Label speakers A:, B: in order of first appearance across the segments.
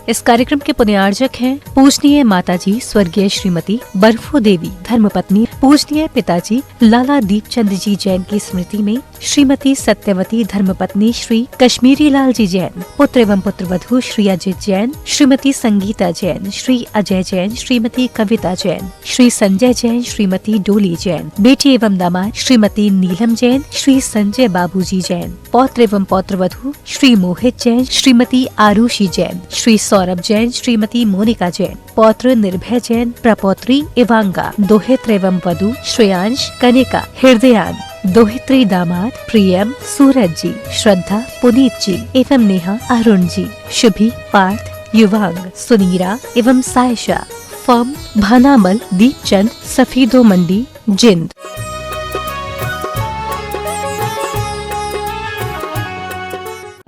A: इस कार्यक्रम के पुण्यार्जक हैं पूजनीय माताजी स्वर्गीय श्रीमती बर्फो देवी धर्मपत्नी पूजनीय पिताजी लाला दीपचंद जी जैन की स्मृति में श्रीमती सत्यवती धर्मपत्नी श्री कश्मीरी लाल जी जैन, पुत्र एवं पुत्रवधू श्री अजित जैन, श्रीमती संगीता जैन, श्री अजय जैन, श्रीमती कविता जैन, श्री संजय जैन, श्रीमती डोली जैन, बेटी एवं दामाद श्रीमती नीलम जैन, श्री संजय बाबूजी जैन, पौत्र एवं पौत्रवधू श्री मोहित जैन, श्रीमती आरुषि जैन, श्री सौरभ जैन, श्रीमती मोनिका जैन, पौत्र निर्भय जैन, प्रपौत्री इवांगा, दोहित्र एवं वधू श्रेयांश कनिका हृदयान, दोहित्री दामाद प्रियम सूरज जी, श्रद्धा पुनीत जी एवं नेहा अरुण जी, शुभी पार्थ युवांग सुनीरा एवं सायशा, फर्म भानामल दीपचंद सफीदो मंडी जिंद।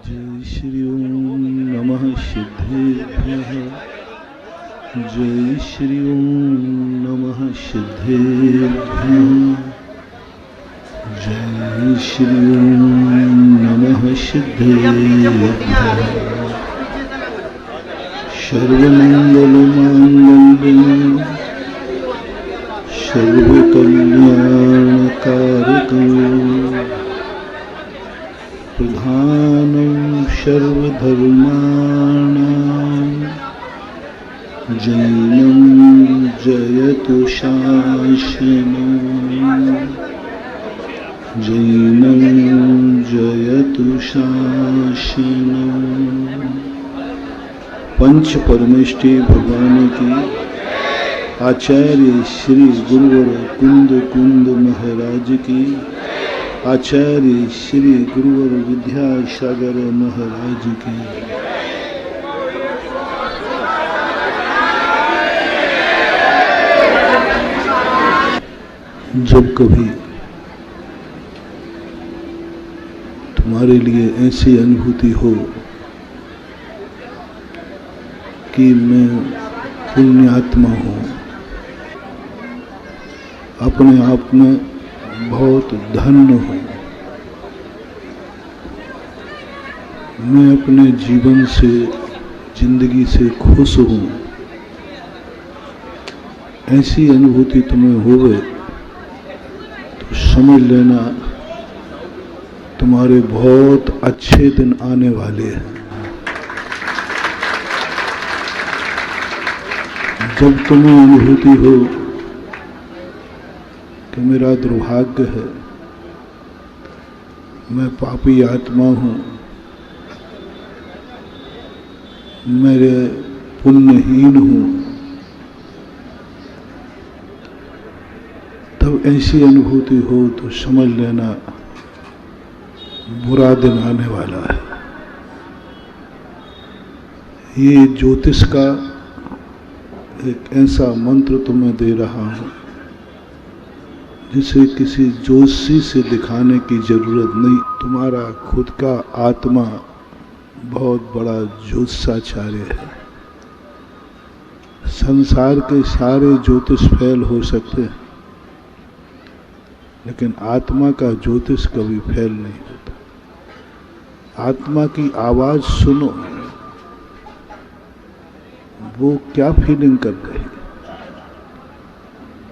B: जय श्री ओम नमः सिद्धेभ्यः, जय श्री ओम नमः सिद्धेभ्यः, जय श्री ओम नमः सिद्धेभ्यः। सर्वमंगलमांगल्यं सर्वकल्याणकारकं प्रधानं सर्वधर्माणां जैनं जयतु शासनं, जैनं जयतु शासनं। पंच परमेष्टि भगवान की आचार्य श्री गुरुवर कुंद कुंद महाराज की, आचार्य श्री गुरुवर विद्यासागर महाराज की। जब कभी तुम्हारे लिए ऐसी अनुभूति हो कि मैं पुण्यात्मा हूँ, अपने आप में बहुत धन्य हूँ, मैं अपने जीवन से जिंदगी से खुश हूँ, ऐसी अनुभूति तुम्हें होवे तो समझ लेना तुम्हारे बहुत अच्छे दिन आने वाले हैं। जब तुम्हें अनुभूति हो कि मेरा दुर्भाग्य है, मैं पापी आत्मा हूँ, मेरे पुण्यहीन हूँ, तब ऐसी अनुभूति हो तो समझ लेना बुरा दिन आने वाला है। ये ज्योतिष का एक ऐसा मंत्र तुम्हें दे रहा हूँ जिसे किसी ज्योतिषी से दिखाने की जरूरत नहीं। तुम्हारा खुद का आत्मा बहुत बड़ा ज्योतिषाचार्य है। संसार के सारे ज्योतिष फेल हो सकते हैं, लेकिन आत्मा का ज्योतिष कभी फेल नहीं होता। आत्मा की आवाज सुनो, वो क्या फीलिंग कर रही,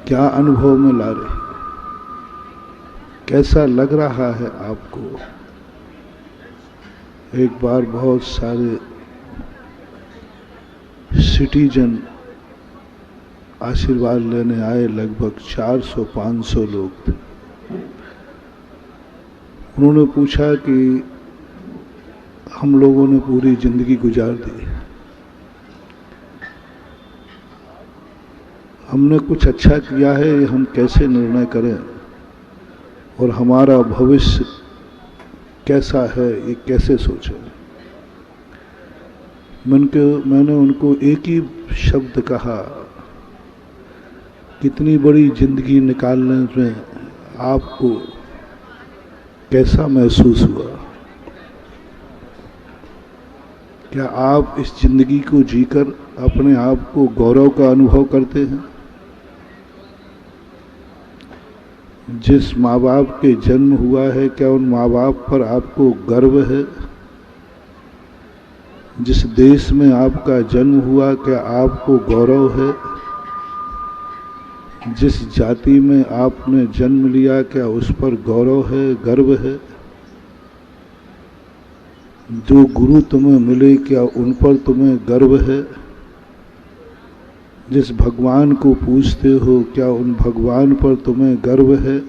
B: क्या अनुभव में ला रही, कैसा लग रहा है आपको। एक बार बहुत सारे सिटीजन आशीर्वाद लेने आए, लगभग 400-500 लोग थे। उन्होंने पूछा कि हम लोगों ने पूरी जिंदगी गुजार दी, हमने कुछ अच्छा किया है, ये हम कैसे निर्णय करें और हमारा भविष्य कैसा है ये कैसे सोचें। मैंने उनको एक ही शब्द कहा, कितनी बड़ी जिंदगी निकालने में आपको कैसा महसूस हुआ? क्या आप इस जिंदगी को जीकर अपने आप को गौरव का अनुभव करते हैं? जिस माँ बाप के जन्म हुआ है, क्या उन माँ बाप पर आपको गर्व है? जिस देश में आपका जन्म हुआ क्या आपको गौरव है? जिस जाति में आपने जन्म लिया क्या उस पर गौरव है, गर्व है? जो गुरु तुम्हें मिले क्या उन पर तुम्हें गर्व है? जिस भगवान को पूजते हो क्या उन भगवान पर तुम्हें गर्व है?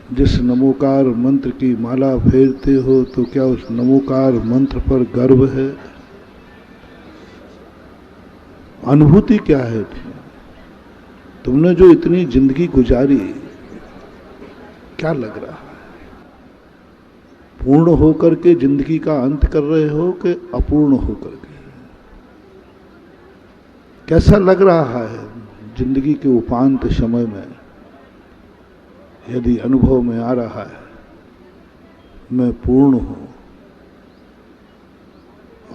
B: जिस नमोकार मंत्र की माला फेरते हो तो क्या उस नमोकार मंत्र पर गर्व है? अनुभूति क्या है? तुमने जो इतनी जिंदगी गुजारी, क्या लग रहा है? पूर्ण होकर के जिंदगी का अंत कर रहे हो कि अपूर्ण होकर के? कैसा लग रहा है जिंदगी के उपांत समय में? यदि अनुभव में आ रहा है मैं पूर्ण हूं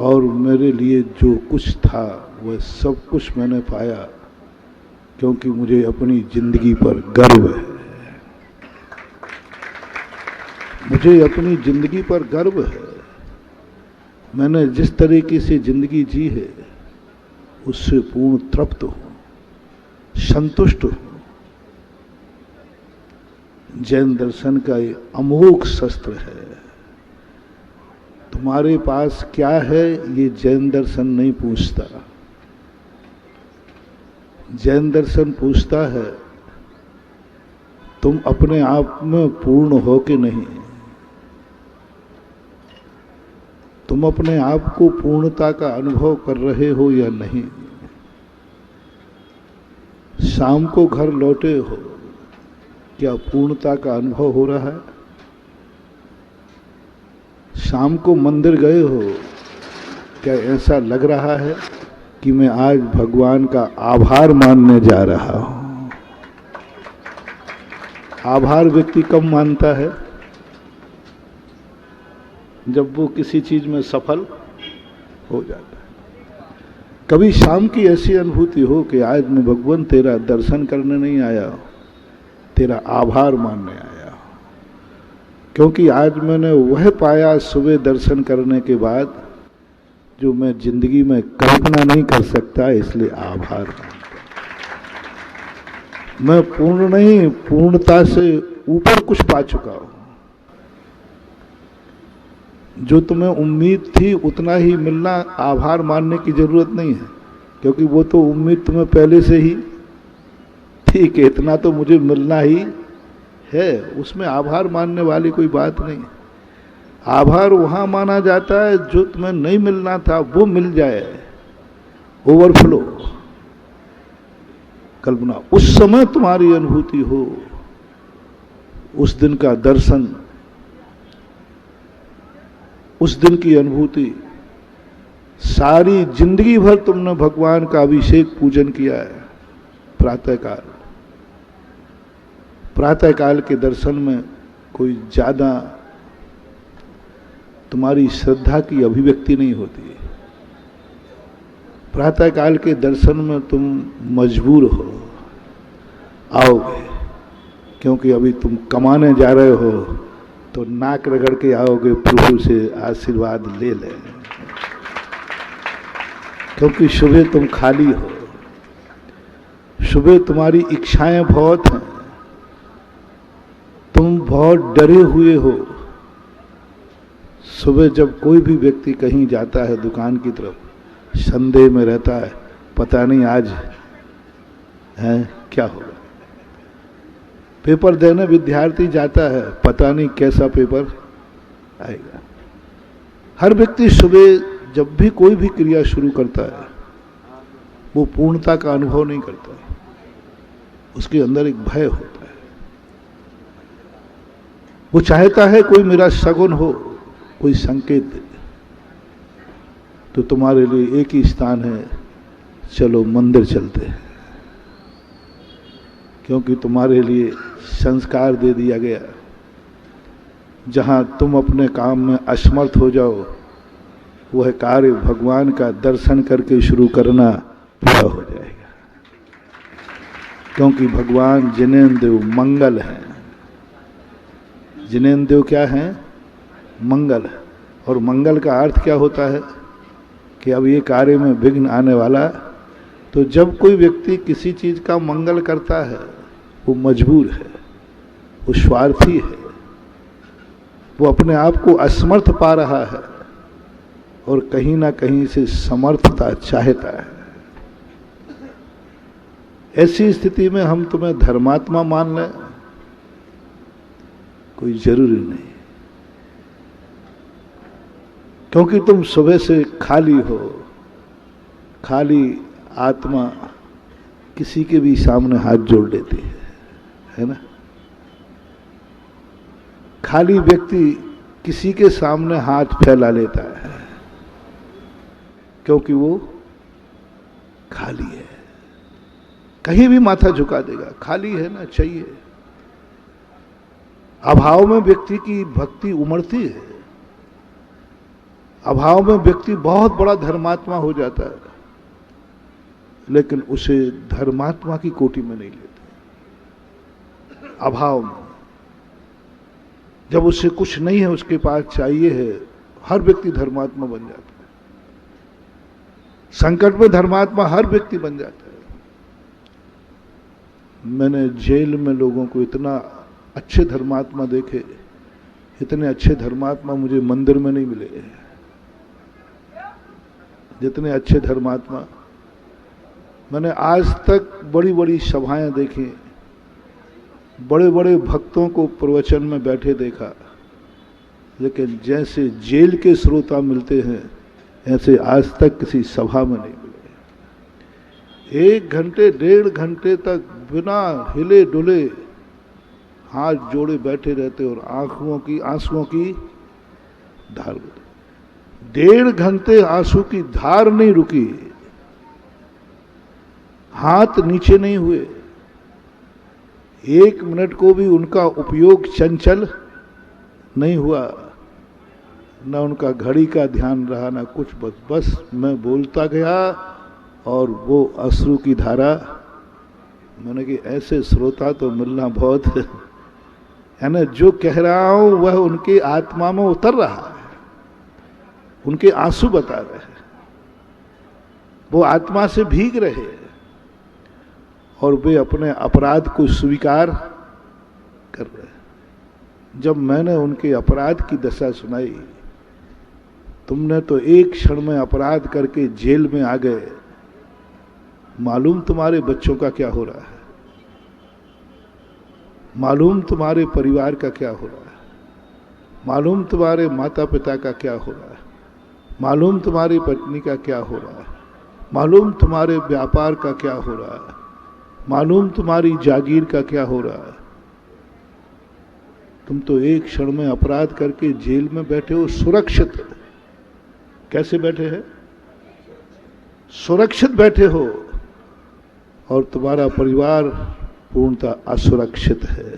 B: और मेरे लिए जो कुछ था वह सब कुछ मैंने पाया, क्योंकि मुझे अपनी जिंदगी पर गर्व है। मुझे अपनी जिंदगी पर गर्व है। मैंने जिस तरीके से जिंदगी जी है उससे पूर्ण तृप्त हूं, संतुष्ट हूं। जैन दर्शन का ये अमोघ शस्त्र है। तुम्हारे पास क्या है ये जैन दर्शन नहीं पूछता। जैन दर्शन पूछता है तुम अपने आप में पूर्ण हो कि नहीं, तुम अपने आप को पूर्णता का अनुभव कर रहे हो या नहीं। शाम को घर लौटे हो, क्या पूर्णता का अनुभव हो रहा है? शाम को मंदिर गए हो, क्या ऐसा लग रहा है कि मैं आज भगवान का आभार मानने जा रहा हूं? आभार व्यक्ति कब मानता है? जब वो किसी चीज में सफल हो जाता है। कभी शाम की ऐसी अनुभूति हो कि आज मैं भगवान तेरा दर्शन करने नहीं आया, तेरा आभार मानने आया, क्योंकि आज मैंने वह पाया सुबह दर्शन करने के बाद जो मैं जिंदगी में कल्पना नहीं कर सकता, इसलिए आभार मानता। मैं पूर्ण नहीं, पूर्णता से ऊपर कुछ पा चुका हूं। जो तुम्हें उम्मीद थी उतना ही मिलना, आभार मानने की जरूरत नहीं है, क्योंकि वो तो उम्मीद तुम्हें पहले से ही ठीक है, इतना तो मुझे मिलना ही है, उसमें आभार मानने वाली कोई बात नहीं। आभार वहां माना जाता है जो तुम्हें नहीं मिलना था वो मिल जाए, ओवरफ्लो। कल्पना उस समय तुम्हारी अनुभूति हो, उस दिन का दर्शन, उस दिन की अनुभूति। सारी जिंदगी भर तुमने भगवान का अभिषेक पूजन किया है। प्रातःकाल, प्रातःकाल के दर्शन में कोई ज्यादा तुम्हारी श्रद्धा की अभिव्यक्ति नहीं होती। प्रातःकाल के दर्शन में तुम मजबूर हो, आओगे, क्योंकि अभी तुम कमाने जा रहे हो तो नाक रगड़ के आओगे, प्रभु से आशीर्वाद ले ले, क्योंकि सुबह तुम खाली हो। सुबह तुम्हारी इच्छाएं बहुत हैं, तुम बहुत डरे हुए हो। सुबह जब कोई भी व्यक्ति कहीं जाता है दुकान की तरफ, संदेह में रहता है, पता नहीं आज है क्या होगा। पेपर देने विद्यार्थी जाता है, पता नहीं कैसा पेपर आएगा। हर व्यक्ति सुबह जब भी कोई भी क्रिया शुरू करता है वो पूर्णता का अनुभव नहीं करता, उसके अंदर एक भय होता है। वो चाहता है कोई मेरा शगुन हो, कोई संकेत दे। तो तुम्हारे लिए एक ही स्थान है, चलो मंदिर चलते हैं, क्योंकि तुम्हारे लिए संस्कार दे दिया गया। जहां तुम अपने काम में असमर्थ हो जाओ, वह कार्य भगवान का दर्शन करके शुरू करना पूरा हो जाएगा, क्योंकि भगवान जिनेन्द्र मंगल हैं। जिनेन्द्र क्या है? मंगल है। और मंगल का अर्थ क्या होता है कि अब ये कार्य में विघ्न आने वाला। तो जब कोई व्यक्ति किसी चीज का मंगल करता है वो मजबूर है, वो स्वार्थी है, वो अपने आप को असमर्थ पा रहा है और कहीं ना कहीं से समर्थता चाहता है। ऐसी स्थिति में हम तुम्हें धर्मात्मा मान लें कोई जरूरी नहीं, क्योंकि तुम सुबह से खाली हो। खाली आत्मा किसी के भी सामने हाथ जोड़ देती है ना। खाली व्यक्ति किसी के सामने हाथ फैला लेता है क्योंकि वो खाली है, कहीं भी माथा झुका देगा, खाली है ना, चाहिए। अभाव में व्यक्ति की भक्ति उमड़ती है, अभाव में व्यक्ति बहुत बड़ा धर्मात्मा हो जाता है, लेकिन उसे धर्मात्मा की कोटि में नहीं लेते। अभाव में जब उससे कुछ नहीं है, उसके पास चाहिए है, हर व्यक्ति धर्मात्मा बन जाता है। संकट में धर्मात्मा हर व्यक्ति बन जाता है। मैंने जेल में लोगों को इतना अच्छे धर्मात्मा देखे, इतने अच्छे धर्मात्मा मुझे मंदिर में नहीं मिले। जितने अच्छे धर्मात्मा मैंने आज तक बड़ी बड़ी सभाएं देखी, बड़े बड़े भक्तों को प्रवचन में बैठे देखा, लेकिन जैसे जेल के श्रोता मिलते हैं ऐसे आज तक किसी सभा में नहीं मिले। 1 घंटे 1.5 घंटे तक बिना हिले डुले हाथ जोड़े बैठे रहते और आंसुओं की धार। 1.5 घंटे आंसू की धार नहीं रुकी, हाथ नीचे नहीं हुए। 1 मिनट को भी उनका उपयोग चंचल नहीं हुआ, न उनका घड़ी का ध्यान रहा, न कुछ। बस मैं बोलता गया और वो अश्रु की धारा। मैंने कि ऐसे श्रोता तो मिलना बहुत है ना। जो कह रहा हूं वह उनकी आत्मा में उतर रहा है, उनके आंसू बता रहे हैं, वो आत्मा से भीग रहे हैं और वे अपने अपराध को स्वीकार कर रहे हैं। जब मैंने उनके अपराध की दशा सुनाई, तुमने तो एक क्षण में अपराध करके जेल में आ गए, मालूम तुम्हारे बच्चों का क्या हो रहा है, मालूम तुम्हारे परिवार का क्या हो रहा है, मालूम तुम्हारे माता पिता का क्या हो रहा है, मालूम तुम्हारी पत्नी का क्या हो रहा है, मालूम तुम्हारे व्यापार का क्या हो रहा है, मालूम तुम्हारी जागीर का क्या हो रहा है। तुम तो एक क्षण में अपराध करके जेल में बैठे हो, सुरक्षित। कैसे बैठे हैं? सुरक्षित बैठे हो, और तुम्हारा परिवार पूर्णतः असुरक्षित है।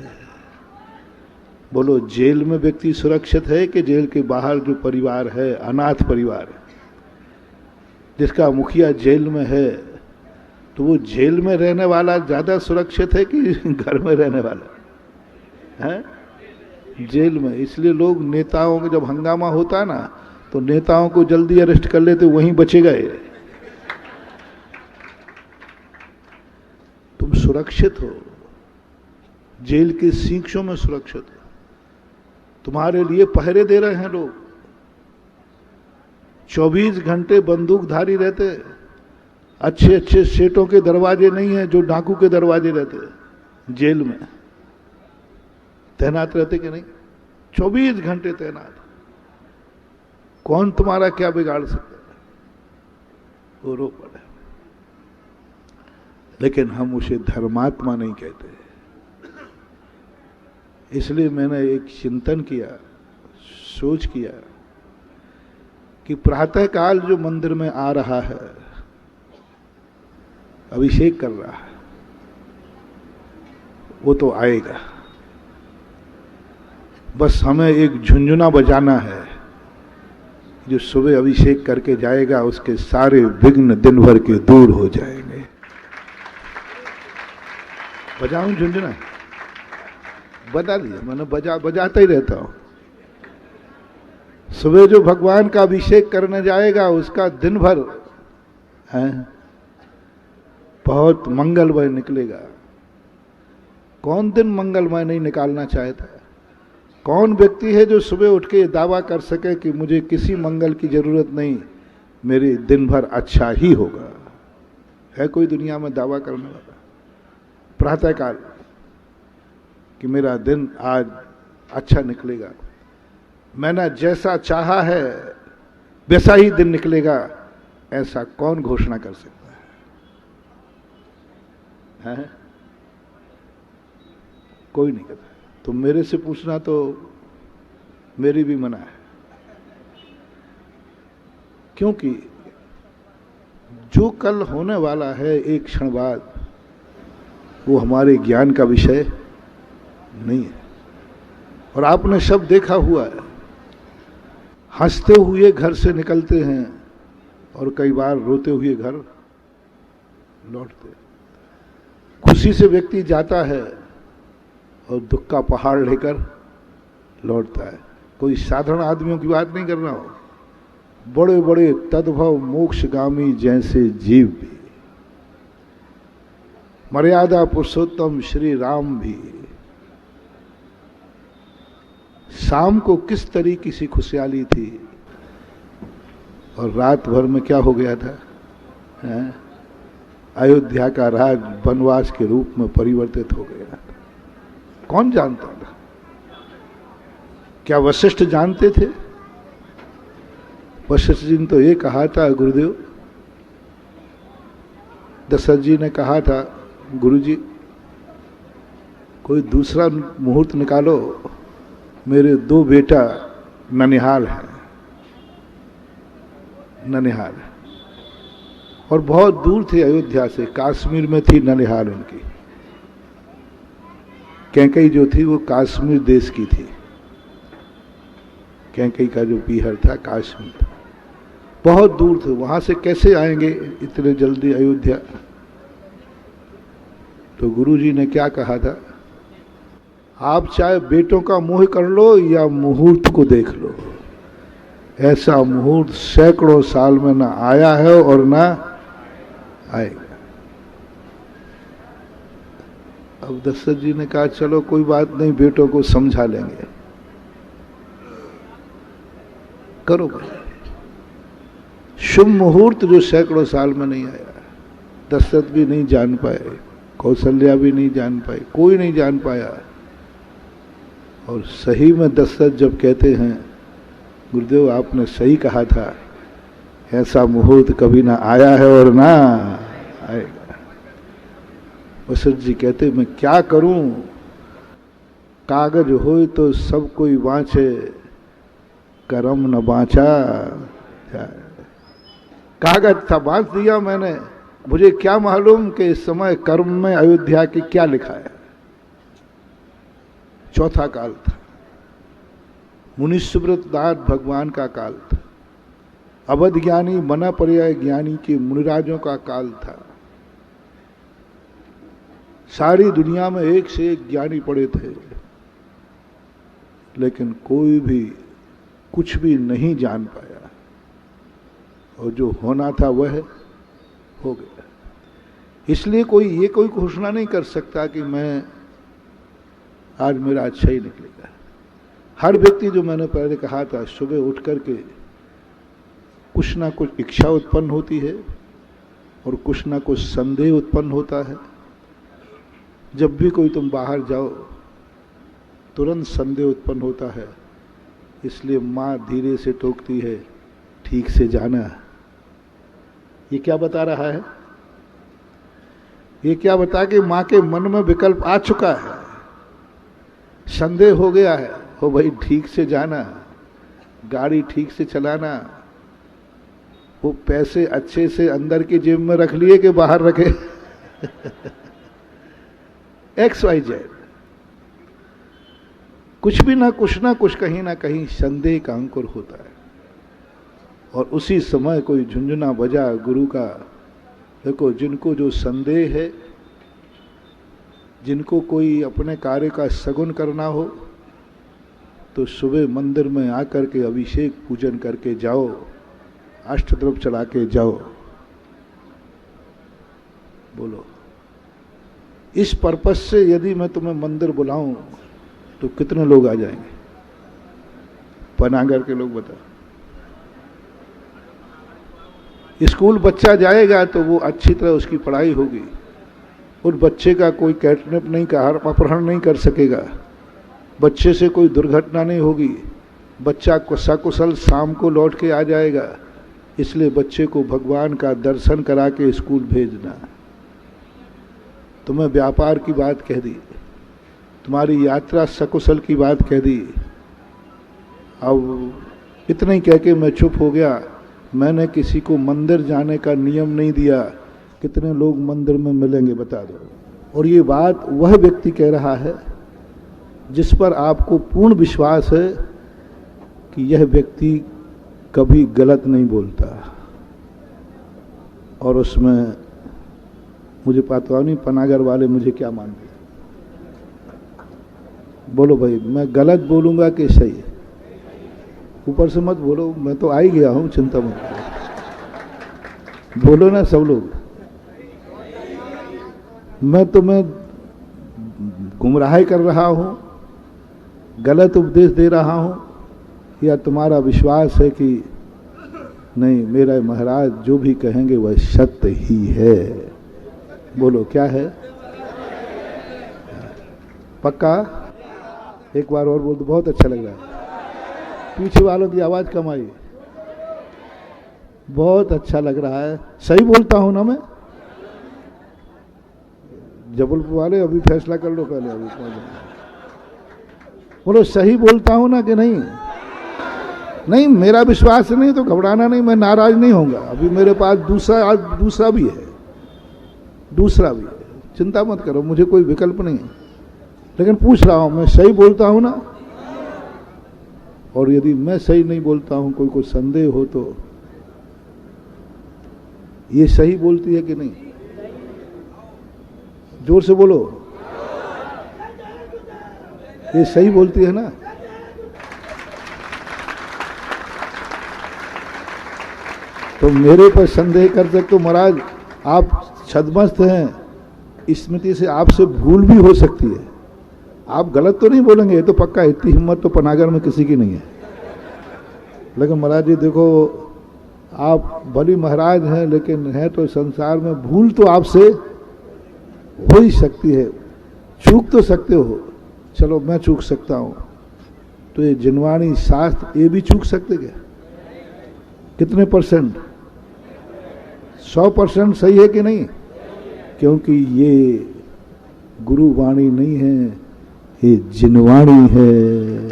B: बोलो, जेल में व्यक्ति सुरक्षित है कि जेल के बाहर जो परिवार है, अनाथ परिवार, जिसका मुखिया जेल में है, तो वो जेल में रहने वाला ज्यादा सुरक्षित है कि घर में रहने वाला है? जेल में। इसलिए लोग नेताओं के जब हंगामा होता है ना, तो नेताओं को जल्दी अरेस्ट कर लेते, वहीं बचे गए। तुम सुरक्षित हो, जेल के सींचों में सुरक्षित हो। तुम्हारे लिए पहरे दे रहे हैं लोग, 24 घंटे बंदूकधारी रहते। अच्छे अच्छे सेठों के दरवाजे नहीं है जो डाकू के दरवाजे रहते। जेल में तैनात रहते कि नहीं? 24 घंटे तैनात। कौन तुम्हारा क्या बिगाड़ सकता है? वो रो पड़े। लेकिन हम उसे धर्मात्मा नहीं कहते। इसलिए मैंने एक चिंतन किया, सोच किया कि प्रातः काल जो मंदिर में आ रहा है, अभिषेक कर रहा है, वो तो आएगा। बस हमें एक झुंझुना बजाना है। जो सुबह अभिषेक करके जाएगा उसके सारे विघ्न दिन भर के दूर हो जाएंगे। बजाऊं झुंझुना? बजा दिया मैंने, बजाता ही रहता हूं। सुबह जो भगवान का अभिषेक करने जाएगा उसका दिन भर है बहुत मंगलमय निकलेगा। कौन दिन मंगलमय नहीं निकालना चाहता? कौन व्यक्ति है जो सुबह उठ के दावा कर सके कि मुझे किसी मंगल की जरूरत नहीं, मेरे दिन भर अच्छा ही होगा? है कोई दुनिया में दावा करने वाला? प्रातःकाल कि मेरा दिन आज अच्छा निकलेगा, मैंने जैसा चाहा है वैसा ही दिन निकलेगा, ऐसा कौन घोषणा कर सकता है? कोई नहीं करता। तो मेरे से पूछना तो मेरी भी मना है, क्योंकि जो कल होने वाला है एक क्षण बाद, वो हमारे ज्ञान का विषय नहीं है। और आपने सब देखा हुआ है, हंसते हुए घर से निकलते हैं और कई बार रोते हुए घर लौटते। खुशी से व्यक्ति जाता है और दुख का पहाड़ लेकर लौटता है। कोई साधारण आदमियों की बात नहीं कर रहा हूं, बड़े बड़े तद्भव मोक्षगामी जैसे जीव भी, मर्यादा पुरुषोत्तम श्री राम भी, शाम को किस तरीके की खुशहाली थी और रात भर में क्या हो गया था? अयोध्या का राज वनवास के रूप में परिवर्तित हो गया। कौन जानता था? क्या वशिष्ठ जानते थे? वशिष्ठ जी ने तो ये कहा था, गुरुदेव दशरथ जी ने कहा था, गुरुजी कोई दूसरा मुहूर्त निकालो, मेरे 2 बेटा ननिहाल हैं, ननिहाल है। और बहुत दूर थे अयोध्या से, कश्मीर में थी ननिहाल उनकी। कैकई जो थी वो कश्मीर देश की थी, कैकई का जो पीहर था कश्मीर था, बहुत दूर थे। वहां से कैसे आएंगे इतने जल्दी अयोध्या? तो गुरुजी ने क्या कहा था, आप चाहे बेटों का मोह कर लो या मुहूर्त को देख लो, ऐसा मुहूर्त सैकड़ों साल में ना आया है और ना आएगा। अब दशरथ जी ने कहा चलो कोई बात नहीं, बेटों को समझा लेंगे, करो। शुभ मुहूर्त जो सैकड़ों साल में नहीं आया, दशरथ भी नहीं जान पाए, कौशल्या भी नहीं जान पाई, कोई नहीं जान पाया। और सही में दशरथ जब कहते हैं, गुरुदेव आपने सही कहा था, ऐसा मुहूर्त कभी ना आया है और ना आएगा। वशिष्ठ जी कहते मैं क्या करूं, कागज हो तो सब कोई बाँचे, करम न बाँचा। कागज था, बांध दिया मैंने, मुझे क्या मालूम कि इस समय कर्म में अयोध्या की क्या लिखा है। चौथा काल था, मुनि सुब्रत नाथ भगवान का काल था, अवध ज्ञानी मना पर्याय ज्ञानी के मुनिराजों का काल था। सारी दुनिया में एक से एक ज्ञानी पड़े थे, लेकिन कोई भी कुछ भी नहीं जान पाया, और जो होना था वह हो गया। इसलिए कोई घोषणा नहीं कर सकता कि मैं आज मेरा अच्छा ही निकलेगा। हर व्यक्ति, जो मैंने पहले कहा था, सुबह उठ करके कुछ ना कुछ इच्छा उत्पन्न होती है और कुछ ना कुछ संदेह उत्पन्न होता है। जब भी कोई तुम बाहर जाओ तुरंत संदेह उत्पन्न होता है, इसलिए माँ धीरे से टोकती है, ठीक से जाना। ये क्या बता रहा है? ये क्या बता कि माँ के मन में विकल्प आ चुका है, संदेह हो गया है, हो भाई ठीक से जाना, गाड़ी ठीक से चलाना। वो पैसे अच्छे से अंदर की जेब में रख लिए कि बाहर रखे? XYZ, कुछ भी ना कुछ कहीं ना कहीं संदेह का अंकुर होता है। और उसी समय कोई झुंझुना बजा गुरु का। देखो, जिनको जो संदेह है, जिनको कोई अपने कार्य का सगुन करना हो, तो सुबह मंदिर में आकर के अभिषेक पूजन करके जाओ, अष्टद्रव्य चढ़ा के जाओ। बोलो, इस पर्पस से यदि मैं तुम्हें मंदिर बुलाऊं तो कितने लोग आ जाएंगे? पनागर के लोग बताओ। स्कूल बच्चा जाएगा तो वो अच्छी तरह उसकी पढ़ाई होगी, उस बच्चे का कोई किडनैप नहीं का अपहरण नहीं कर सकेगा, बच्चे से कोई दुर्घटना नहीं होगी, बच्चा सकुशल शाम को लौट के आ जाएगा। इसलिए बच्चे को भगवान का दर्शन करा के स्कूल भेजना। तुम्हें व्यापार की बात कह दी, तुम्हारी यात्रा सकुशल की बात कह दी, अब इतना ही कह के मैं चुप हो गया। मैंने किसी को मंदिर जाने का नियम नहीं दिया। कितने लोग मंदिर में मिलेंगे बता दो। और ये बात वह व्यक्ति कह रहा है जिस पर आपको पूर्ण विश्वास है कि यह व्यक्ति कभी गलत नहीं बोलता। और उसमें मुझे पता नहीं पनागर वाले मुझे क्या मानते। बोलो भाई, मैं गलत बोलूंगा कि सही? ऊपर से मत बोलो, मैं तो आ ही गया हूं, चिंता मत करो। बोलो ना सब लोग। मैं तुम्हें गुमराह कर रहा हूं, गलत उपदेश दे रहा हूं, या तुम्हारा विश्वास है कि नहीं मेरा महाराज जो भी कहेंगे वह सत्य ही है? बोलो क्या है? पक्का? एक बार और बोल दो, बहुत अच्छा लग रहा है। पीछे वालों की आवाज कम आई। बहुत अच्छा लग रहा है। सही बोलता हूं ना मैं? जबलपुर वाले अभी फैसला कर लो पहले। अभी बोलो, सही बोलता हूं ना कि नहीं? नहीं, मेरा विश्वास नहीं तो घबराना नहीं, मैं नाराज नहीं होऊंगा। अभी मेरे पास दूसरा भी है, चिंता मत करो, मुझे कोई विकल्प नहीं है। लेकिन पूछ रहा हूं, मैं सही बोलता हूं ना? और यदि मैं सही नहीं बोलता हूं, कोई संदेह हो तो ये सही बोलती है कि नहीं? जोर से बोलो, ये सही बोलती है ना? तो मेरे पर संदेह कर सकते हो महाराज, आप छदमस्त हैं, स्मृति से आपसे भूल भी हो सकती है, आप गलत तो नहीं बोलेंगे, ये तो पक्का। इतनी हिम्मत तो पनागर में किसी की नहीं है। लेकिन महाराज जी देखो, आप भली महाराज हैं, लेकिन है तो संसार में, भूल तो आपसे हो ही सकती है, चूक तो सकते हो। चलो मैं चूक सकता हूं, तो ये जिनवाणी शास्त्र ये भी चूक सकते क्या? कितने %? 100% सही है कि नहीं? क्योंकि ये गुरु वाणी नहीं है, ये जिनवाणी है।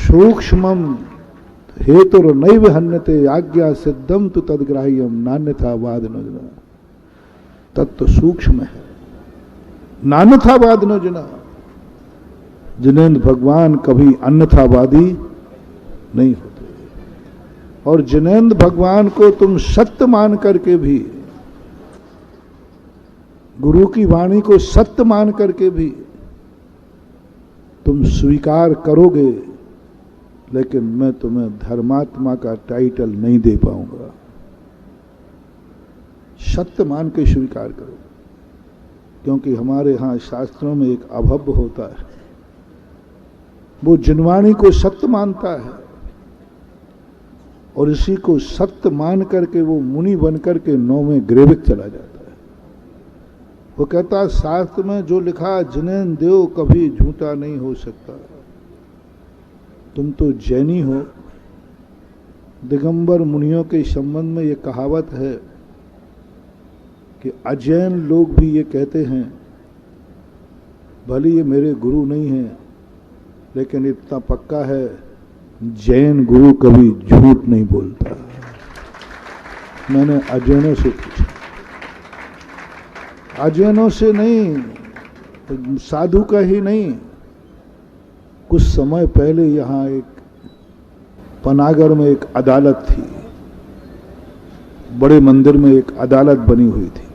B: सूक्ष्मम हेतुर नैव हन्यते आज्ञा सिद्धम तु तद्ग्राह्यम नान्यथा वाद न जना। तत्व सूक्ष्म है, नान्यथा वाद न जना। जिनेंद्र भगवान कभी अन्यथावादी नहीं होते। और जिनेंद्र भगवान को तुम सत्य मान करके भी, गुरु की वाणी को सत्य मान करके भी तुम स्वीकार करोगे, लेकिन मैं तुम्हें धर्मात्मा का टाइटल नहीं दे पाऊंगा। सत्य मान के स्वीकार करो, क्योंकि हमारे यहां शास्त्रों में एक अभव्य होता है, वो जिनवाणी को सत्य मानता है और इसी को सत्य मान करके वो मुनि बन करके 9वें ग्रेविक चला जाता है। वो कहता है शास्त्र में जो लिखा, जिनेंद्र देव कभी झूठा नहीं हो सकता। तुम तो जैनी हो। दिगंबर मुनियों के संबंध में ये कहावत है कि अजैन लोग भी ये कहते हैं, भले ये मेरे गुरु नहीं हैं, लेकिन इतना पक्का है जैन गुरु कभी झूठ नहीं बोलता। मैंने अजैनों से पूछा, अजैनों से नहीं, साधु का ही नहीं। कुछ समय पहले यहाँ एक पनागर में एक अदालत थी, बड़े मंदिर में एक अदालत बनी हुई थी।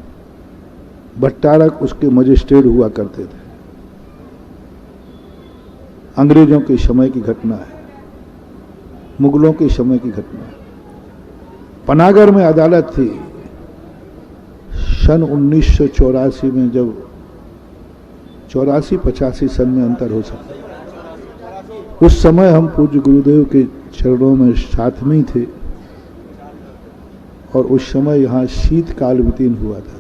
B: भट्टारक उसके मजिस्ट्रेट हुआ करते थे। अंग्रेजों के समय की घटना है, मुगलों के समय की घटना है। पनागर में अदालत थी सन 1984 में, जब 84-85 सन में अंतर हो सकता है। उस समय हम पूज्य गुरुदेव के चरणों में साथ में ही थे और उस समय यहाँ शीतकाल वितीन हुआ था।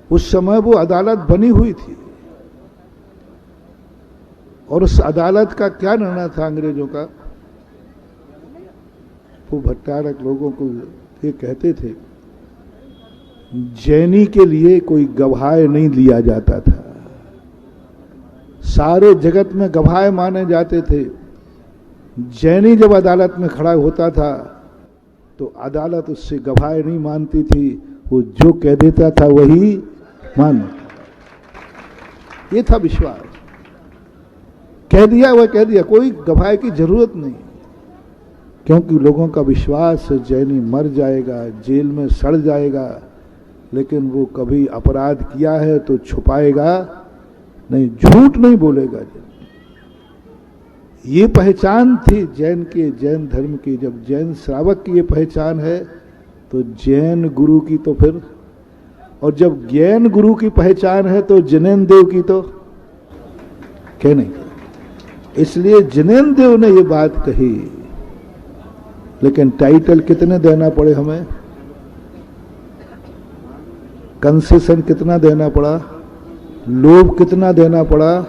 B: उस समय वो अदालत बनी हुई थी और उस अदालत का क्या निर्णय था अंग्रेजों का, वो भट्टारक लोगों को ये कहते थे, जैनी के लिए कोई गवाह नहीं लिया जाता था। सारे जगत में गवाह माने जाते थे। जैनी जब अदालत में खड़ा होता था तो अदालत उससे गवाह नहीं मानती थी, वो जो कह देता था वही मानना। ये था विश्वास। कह दिया वह कह दिया, कोई गवाह की जरूरत नहीं, क्योंकि लोगों का विश्वास है जैनी मर जाएगा, जेल में सड़ जाएगा, लेकिन वो कभी अपराध किया है तो छुपाएगा नहीं, झूठ नहीं बोलेगा। ये पहचान थी जैन के, जैन धर्म की। जब जैन श्रावक की ये पहचान है तो जैन गुरु की तो फिर, और जब जैन गुरु की पहचान है तो जिनेन्द्र देव की तो क्या नहीं। इसलिए जिनेन्द्र देव ने ये बात कही, लेकिन टाइटल कितने देना पड़े हमें, कंसेशन कितना देना पड़ा, लोभ कितना देना पड़ा।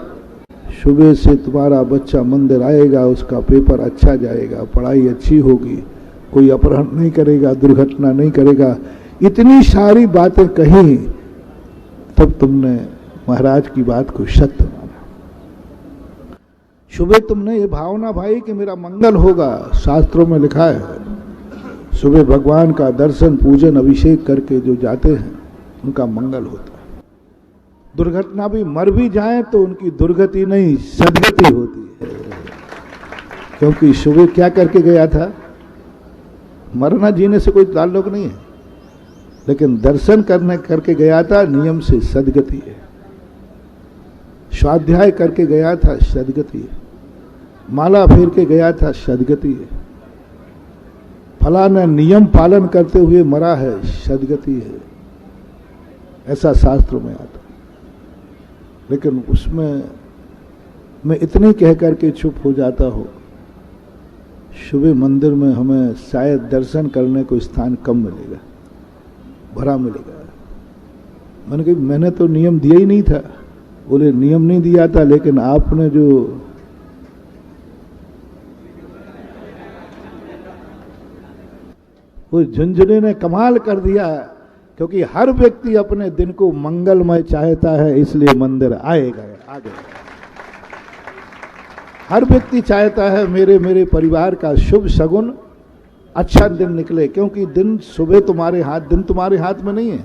B: सुबह से तुम्हारा बच्चा मंदिर आएगा, उसका पेपर अच्छा जाएगा, पढ़ाई अच्छी होगी, कोई अपहरण नहीं करेगा, दुर्घटना नहीं करेगा, इतनी सारी बातें कही, तब तुमने महाराज की बात को सत्य माना। सुबह तुमने ये भावना भाई कि मेरा मंगल होगा, शास्त्रों में लिखा है सुबह भगवान का दर्शन पूजन अभिषेक करके जो जाते हैं उनका मंगल होता है। दुर्घटना भी मर भी जाए तो उनकी दुर्गति नहीं सदगति होती है, क्योंकि सुबह क्या करके गया था, मरना जीने से कोई ताल्लुक नहीं है, लेकिन दर्शन करने करके गया था, नियम से सदगति है। स्वाध्याय करके गया था, सदगति है। माला फेर के गया था, सदगति है। फलाना नियम पालन करते हुए मरा है, सदगति है। ऐसा शास्त्रों में आता। लेकिन उसमें मैं इतनी कह करके चुप हो जाता हूँ, सुबह मंदिर में हमें शायद दर्शन करने को स्थान कम मिलेगा, भरा मिलेगा। मैंने कहा मैंने तो नियम दिया ही नहीं था। बोले नियम नहीं दिया था, लेकिन आपने जो वो झुंझुने ने कमाल कर दिया, क्योंकि हर व्यक्ति अपने दिन को मंगलमय चाहता है, इसलिए मंदिर आएगा आगे। हर व्यक्ति चाहता है मेरे परिवार का शुभ शगुन अच्छा दिन निकले, क्योंकि दिन सुबह तुम्हारे हाथ, दिन तुम्हारे हाथ में नहीं है,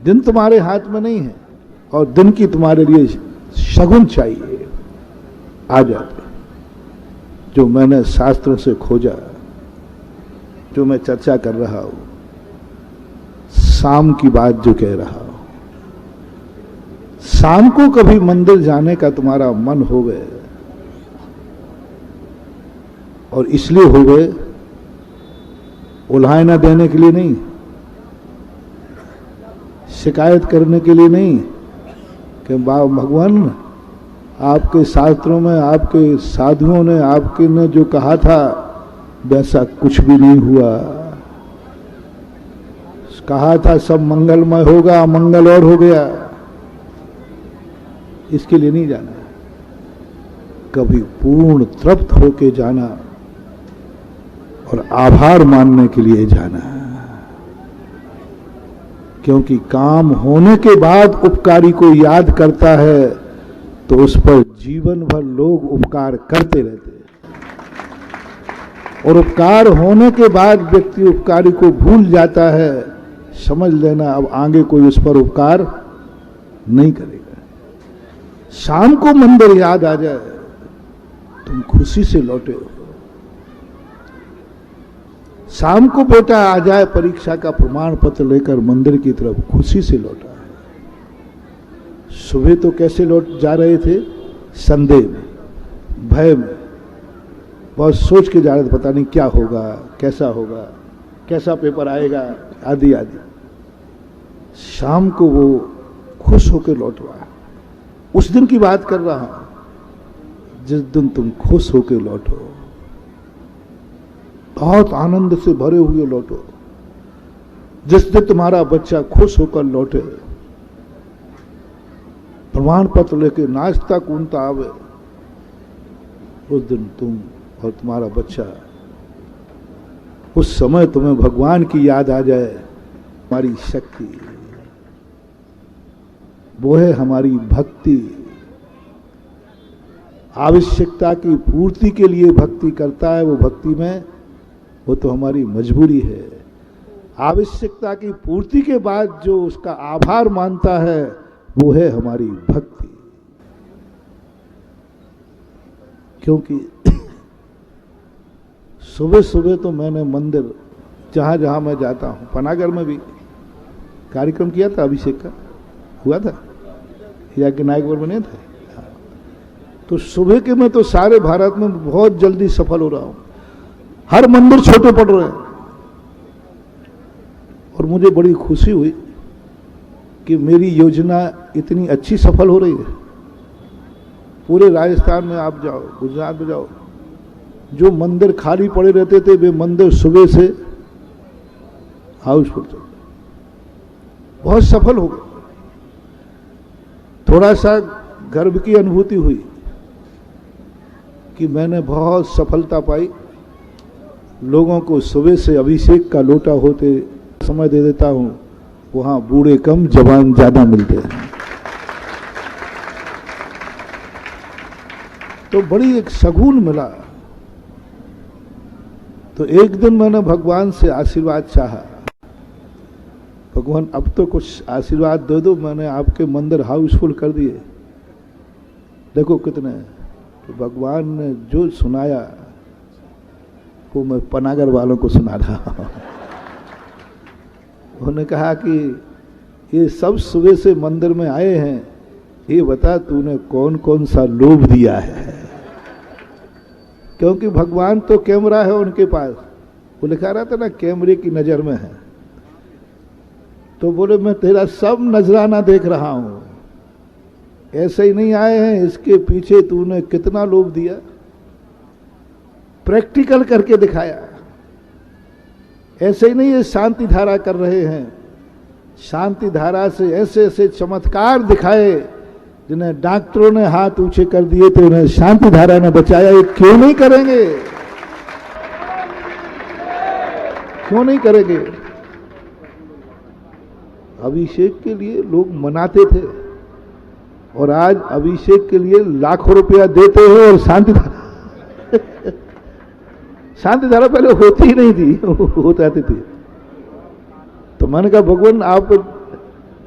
B: दिन तुम्हारे हाथ में नहीं है, और दिन की तुम्हारे लिए शगुन चाहिए आ जाता। जो मैंने शास्त्रों से खोजा, जो मैं चर्चा कर रहा हूं, शाम की बात जो कह रहा हूं, शाम को कभी मंदिर जाने का तुम्हारा मन हो गए, और इसलिए हो गए उल्हायना देने के लिए नहीं, शिकायत करने के लिए नहीं कि भगवान आपके शास्त्रों में, आपके साधुओं ने, आपके ने जो कहा था वैसा कुछ भी नहीं हुआ। कहा था सब मंगलमय होगा, मंगल और हो गया। इसके लिए नहीं जाना, कभी पूर्ण तृप्त होके जाना और आभार मानने के लिए जाना, क्योंकि काम होने के बाद उपकारी को याद करता है तो उस पर जीवन भर लोग उपकार करते रहते हैं, और उपकार होने के बाद व्यक्ति उपकारी को भूल जाता है। समझ लेना अब आगे कोई उस पर उपकार नहीं करेगा। शाम को मंदिर याद आ जाए, तुम खुशी से लौटे हो। शाम को बेटा आ जाए परीक्षा का प्रमाण पत्र लेकर मंदिर की तरफ, खुशी से लौटा है। सुबह तो कैसे लौट जा रहे थे? संदेह में, भय में, बहुत सोच के जा रहे थे, पता नहीं क्या होगा, कैसा पेपर आएगा, आदि आदि। शाम को वो खुश होकर लौट रहा। उस दिन की बात कर रहा हूं जिस दिन तुम खुश होकर लौटो, बहुत आनंद से भरे हुए लौटो, जिस दिन तुम्हारा बच्चा खुश होकर लौटे, प्रमाण पत्र लेके नाचता कूदता आवे, उस दिन तुम और तुम्हारा बच्चा, उस समय तुम्हें भगवान की याद आ जाए। हमारी शक्ति वो है हमारी भक्ति। आवश्यकता की पूर्ति के लिए भक्ति करता है, वो भक्ति में, वो तो हमारी मजबूरी है। आवश्यकता की पूर्ति के बाद जो उसका आभार मानता है, वो है हमारी भक्ति। क्योंकि सुबह सुबह तो मैंने मंदिर जहां जहां मैं जाता हूं, पनागर में भी कार्यक्रम किया था, अभिषेक का हुआ था, या कि नायकपुर में नहीं था। तो सुबह के मैं तो सारे भारत में बहुत जल्दी सफल हो रहा हूं, हर मंदिर छोटे पड़ रहे हैं। और मुझे बड़ी खुशी हुई कि मेरी योजना इतनी अच्छी सफल हो रही है। पूरे राजस्थान में आप जाओ, गुजरात में जाओ, जो मंदिर खाली पड़े रहते थे वे मंदिर सुबह से हाउसफुल चल, बहुत सफल हो गए। थोड़ा सा गर्व की अनुभूति हुई कि मैंने बहुत सफलता पाई। लोगों को सुबह से अभिषेक का लोटा होते समय दे देता हूं, वहां बूढ़े कम जवान ज्यादा मिलते हैं। तो बड़ी एक शगुन मिला। तो एक दिन मैंने भगवान से आशीर्वाद चाहा, भगवान अब तो कुछ आशीर्वाद दे दो, मैंने आपके मंदिर हाउसफुल कर दिए, देखो कितने। तो भगवान ने जो सुनाया वो मैं पनागर वालों को सुना रहा हूं। उन्होंने कहा कि ये सब सुबह से मंदिर में आए हैं, ये बता तूने कौन कौन सा लोभ दिया है। क्योंकि भगवान तो कैमरा है उनके पास, वो लिखा रहा था ना, कैमरे की नजर में है। तो बोले मैं तेरा सब नजराना देख रहा हूं, ऐसे ही नहीं आए हैं, इसके पीछे तूने कितना लोभ दिया, प्रैक्टिकल करके दिखाया। ऐसे ही नहीं ये शांति धारा कर रहे हैं, शांति धारा से ऐसे ऐसे चमत्कार दिखाए जिन्हें डॉक्टरों ने हाथ ऊंचे कर दिए थे, उन्हें शांति धारा ने बचाया। ये क्यों नहीं करेंगे, क्यों नहीं करेंगे? अभिषेक के लिए लोग मनाते थे और आज अभिषेक के लिए लाखों रुपया देते हैं और शांति धारा शांति धारा पहले होती ही नहीं थी, हो जाती थी। तो मैंने कहा भगवान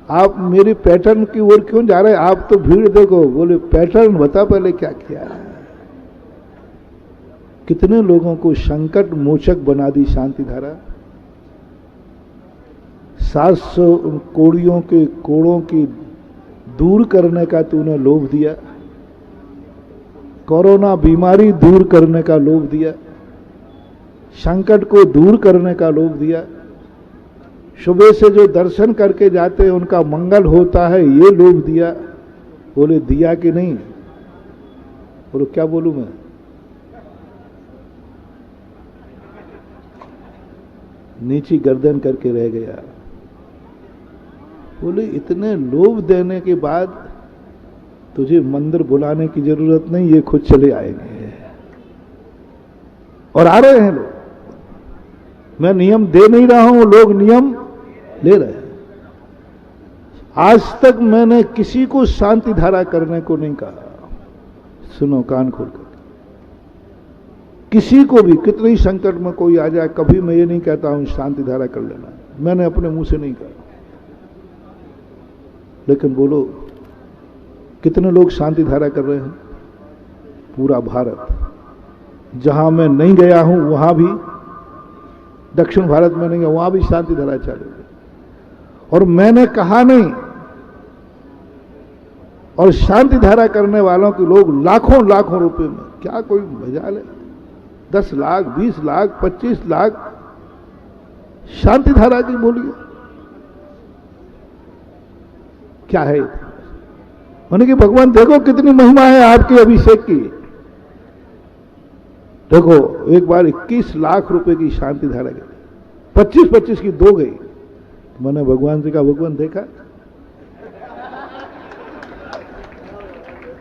B: आप मेरी पैटर्न की ओर क्यों जा रहे हैं, आप तो भीड़ देखो। बोले पैटर्न बता पहले क्या किया है। कितने लोगों को संकट मोचक बना दी शांति धारा। 700 कोड़ियों के कोड़ों की दूर करने का तूने लोभ दिया, कोरोना बीमारी दूर करने का लोभ दिया, संकट को दूर करने का लोभ दिया। सुबह से जो दर्शन करके जाते हैं उनका मंगल होता है, ये लोभ दिया। बोले दिया कि नहीं? बोलो क्या बोलूं मैं? नीची गर्दन करके रह गया। बोले इतने लोभ देने के बाद तुझे मंदिर बुलाने की जरूरत नहीं, ये खुद चले आएंगे। और आ रहे हैं लोग, मैं नियम दे नहीं रहा हूं, लोग नियम ले रहे हैं। आज तक मैंने किसी को शांति धारा करने को नहीं कहा। सुनो कान खोलकर, किसी को भी कितनी संकट में कोई आ जाए, कभी मैं ये नहीं कहता हूं शांति धारा कर लेना, मैंने अपने मुंह से नहीं कहा। लेकिन बोलो कितने लोग शांति धारा कर रहे हैं? पूरा भारत, जहां मैं नहीं गया हूं वहां भी, दक्षिण भारत में नहीं गया वहां भी शांति धारा चालू है। और मैंने कहा नहीं, और शांति धारा करने वालों के लोग लाखों लाखों रुपए में, क्या कोई मजाल है? 10 लाख, 20 लाख, 25 लाख शांति धारा की बोलिए, क्या है? मैंने कि भगवान देखो कितनी महिमा है आपके अभिषेक की। देखो एक बार 21 लाख रुपए की शांति धारा गई, 25-25 की 2 गई। मैंने भगवान से कहा, भगवान